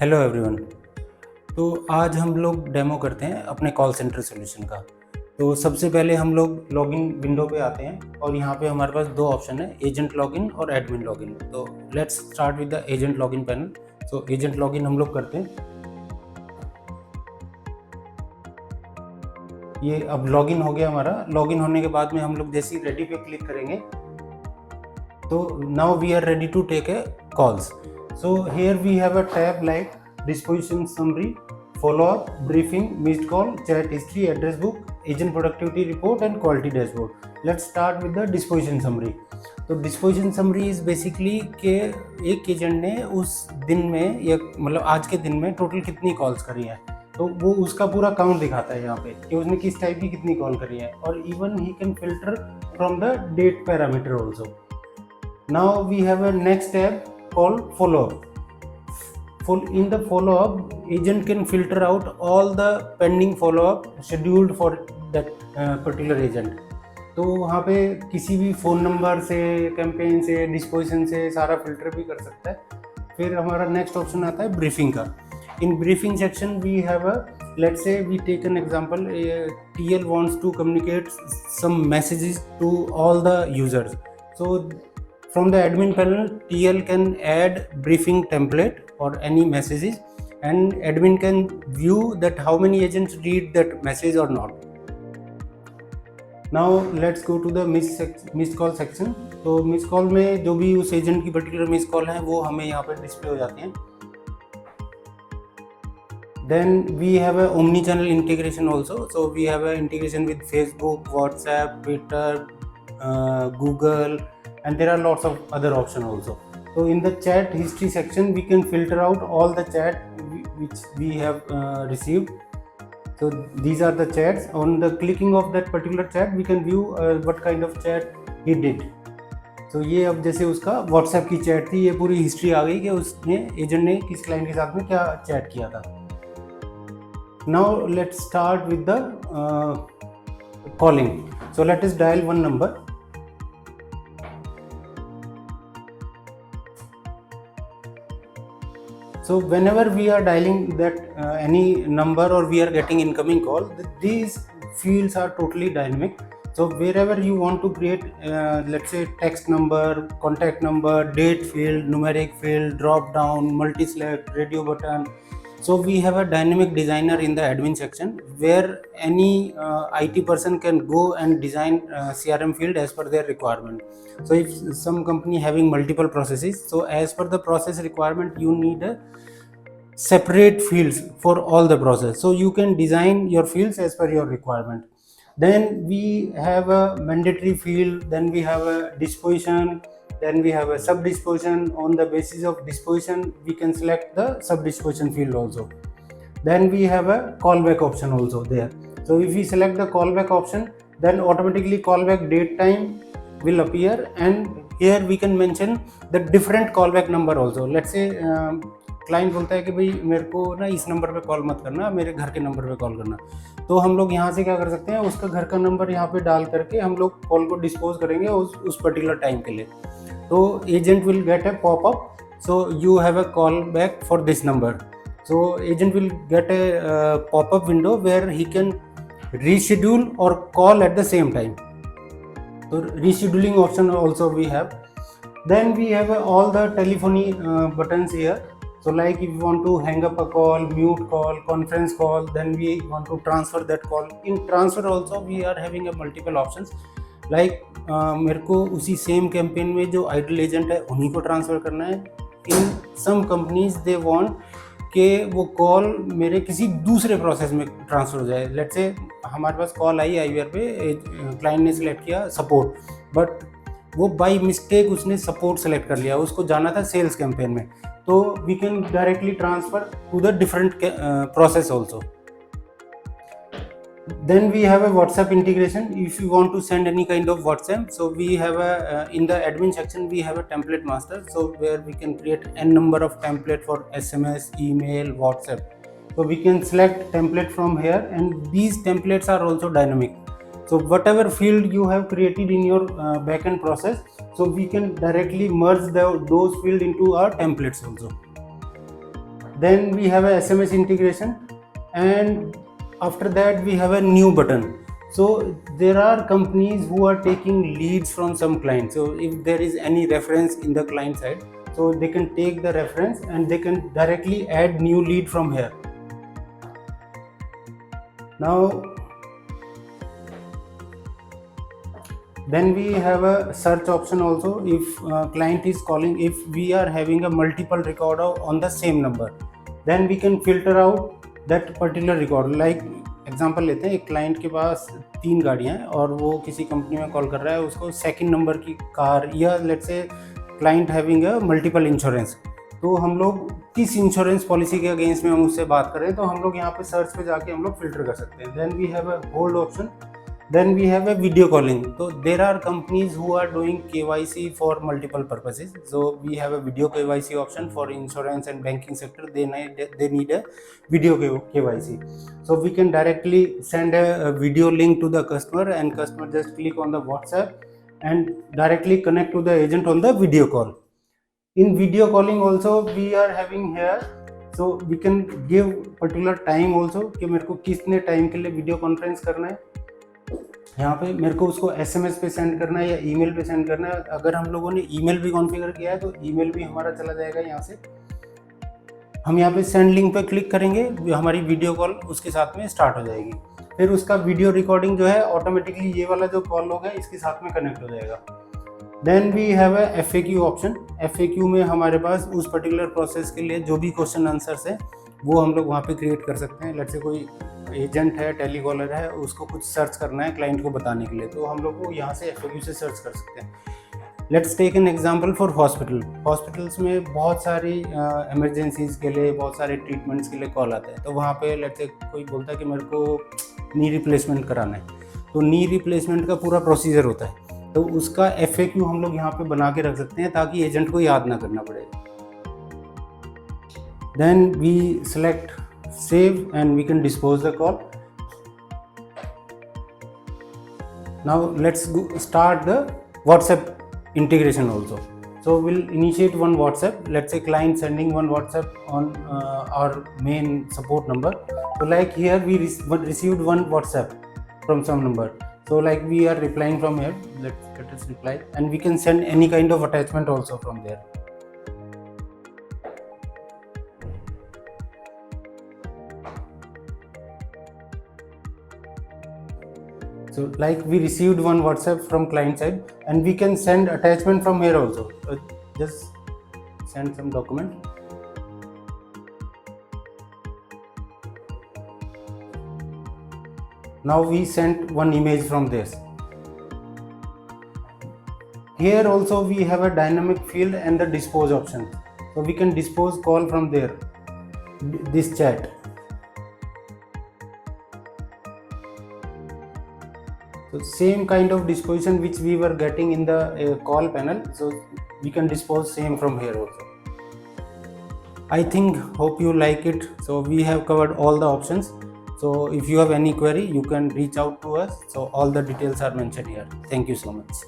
Hello everyone. तो आज हम लोग डेमो करते हैं अपने कॉल सेंटर सॉल्यूशन का। तो सबसे पहले हम लोग लॉगिन विंडो पे आते हैं और यहाँ पे हमारे पास दो ऑप्शन है, एजेंट लॉगिन और एडमिन लॉगिन। तो let's start with the agent login panel. तो एजेंट लॉगिन हम लोग करते हैं। ये अब लॉगिन हो गया हमारा। लॉगिन होने के बाद में हम लोग जैसे ही रेडी पे क्लिक करेंगे तो now we are ready to take a calls. So here we have a tab like disposition summary, follow-up, briefing, missed call, chat history, address book, agent productivity report and quality dashboard. Let's start with the disposition summary. तो disposition summary is basically कि एक agent ने उस दिन में या मतलब आज के दिन में टोटल कितनी कॉल्स करी है, तो वो उसका पूरा काउंट दिखाता है यहाँ पे कि उसने किस टाइप की कितनी कॉल करी है। और even he can filter from the date parameter also. Now we have a next tab called follow-up. In the follow-up, agent can filter out all the pending follow-up scheduled for that particular agent. तो वहाँ पे किसी भी phone number से, campaign से, disposition से सारा filter भी कर सकता है। फिर हमारा नेक्स्ट ऑप्शन आता है ब्रीफिंग का। In briefing section we have a, let's say we take an example, TL wants to communicate some messages to all the users. So from the admin panel, TL can add briefing template or any messages, and admin can view that how many agents read that message or not. Now let's go to the missed call section. तो miss call में जो भी उस agent की particular miss call है वो हमें यहाँ पर डिस्प्ले हो जाती हैं। Then we have a omni-channel integration also. So we have a integration with Facebook, WhatsApp, Twitter, Google, and there are lots of other options also. So in the chat history section we can filter out all the chat which we have received. So these are the chats. On the clicking of that particular chat we can view what kind of chat he did. So ये अब जैसे उसका WhatsApp की chat थी, ये पूरी history आ गई कि उसने एजेंट ने किस क्लाइंट के साथ में क्या चैट किया था। Now let's start with the calling. So let us dial one number. So whenever we are dialing that any number or we are getting incoming call, these fields are totally dynamic. So wherever you want to create, let's say text number, contact number, date field, numeric field, drop down, multi-select, radio button. So we have a dynamic designer in the admin section where any IT person can go and design CRM field as per their requirement. So if some company having multiple processes, so as per the process requirement, you need a separate fields for all the process. So you can design your fields as per your requirement. Then we have a mandatory field, then we have a disposition, then we have a sub disposition. On the basis of disposition we can select the sub disposition field also. Then we have a callback option also there. So if we select the callback option, then automatically callback date time will appear, and here we can mention the different callback number also. Let's say client बोलता है कि भाई मेरे को ना इस number पे call मत करना, मेरे घर के नंबर पे कॉल करना। तो हम लोग यहाँ से क्या कर सकते हैं, उसका घर का नंबर यहाँ पे डाल करके हम लोग कॉल को डिस्पोज करेंगे उस पर्टिकुलर टाइम के लिए। तो agent will get a popup, so you have a call back for this number. So agent will get a popup window where he can reschedule or call at the same time. तो rescheduling option also we have. Then we have all the telephony buttons here. So like if you want to hang up a call, mute call, conference call, then we want to transfer that call. In transfer also we are having a multiple options. Like मेरे को उसी same campaign में जो idol agent है उन्हीं को transfer करना है। इन सम कंपनीज दे वांट कि वो कॉल मेरे किसी दूसरे प्रोसेस में ट्रांसफ़र हो जाए। लेट्स से हमारे पास कॉल आई IVR पे, क्लाइंट ने सिलेक्ट किया सपोर्ट, बट वो बाय मिस्टेक उसने सपोर्ट सेलेक्ट कर लिया, उसको जाना था सेल्स कैंपेन में। तो we can directly transfer to the different process also. Then we have a WhatsApp integration. If you want to send any kind of WhatsApp, so we have a in the admin section we have a template master, so where we can create n number of template for SMS, email, WhatsApp. So we can select template from here, and these templates are also dynamic. So whatever field you have created in your backend process, so we can directly merge those fields into our templates also. Then we have a SMS integration, and after that we have a new button. So there are companies who are taking leads from some clients. So if there is any reference in the client side, so they can take the reference and they can directly add new lead from here. Now then we have a search option also. If client is calling, if we are having a multiple record on the same number, then we can filter out that particular record. Like example लेते हैं, एक client के पास 3 गाड़ियाँ हैं और वो किसी company में कॉल कर रहा है, उसको सेकंड नंबर की कार, या let's say client having a multiple insurance, तो हम लोग किस इंश्योरेंस पॉलिसी के अगेंस्ट में हम उससे बात करें, तो हम लोग यहाँ पे सर्च पे जाके हम लोग फिल्टर कर सकते हैं. Then we have a hold option. Then we have a video calling. So there are companies who are doing KYC for multiple purposes. So we have a video KYC option for insurance and banking sector. They need a video KYC. So we can directly send a video link to the customer, and customer just click on the WhatsApp and directly connect to the agent on the video call. In video calling also we are having here, so we can give particular time also कि मेरे को कितने time के लिए video conference करना है. यहाँ पे मेरे को उसको SMS पे सेंड करना है या ईमेल पे सेंड करना है. अगर हम लोगों ने ईमेल भी कॉन्फ़िगर किया है तो ईमेल भी हमारा चला जाएगा. यहाँ से हम यहाँ पे सेंड लिंक पे क्लिक करेंगे, हमारी वीडियो कॉल उसके साथ में स्टार्ट हो जाएगी. फिर उसका वीडियो रिकॉर्डिंग जो है ऑटोमेटिकली ये वाला जो कॉल लॉग है इसके साथ में कनेक्ट हो जाएगा. Then we have a FAQ option. FAQ में हमारे पास उस पर्टिकुलर प्रोसेस के लिए जो भी क्वेश्चन आंसर्स है वो हम लोग वहाँ पे क्रिएट कर सकते हैं. लेट्स से कोई एजेंट है, टेलीकॉलर है, उसको कुछ सर्च करना है क्लाइंट को बताने के लिए, तो हम लोग को यहाँ से FAQ से सर्च कर सकते हैं. Let's take an example for hospital. Hospitals में बहुत सारी इमरजेंसीज के लिए, बहुत सारे ट्रीटमेंट्स के लिए कॉल आते हैं. तो वहाँ पे लेट्स से कोई बोलता है कि मेरे को नी रिप्लेसमेंट कराना है, तो नी रिप्लेसमेंट का पूरा प्रोसीजर होता है, तो उसका FAQ हम लोग यहाँ पे बना के रख सकते हैं ताकि एजेंट को याद ना करना पड़े. Then we select save and we can dispose the call. Now let's start the WhatsApp integration also. So we'll initiate one WhatsApp. Let's say client sending one WhatsApp on our main support number. So like here we received one WhatsApp from some number. So like we are replying from here. Let us reply, and we can send any kind of attachment also from there. So like we received one WhatsApp from client side, and we can send attachment from here also. Just send some document. Now we sent one image from this. Here also we have a dynamic field and the dispose option. So we can dispose call from there, this chat. So same kind of disposition which we were getting in the call panel, so we can dispose same from here also. I think, hope you like it. So we have covered all the options. So if you have any query, you can reach out to us. So all the details are mentioned here. Thank you so much.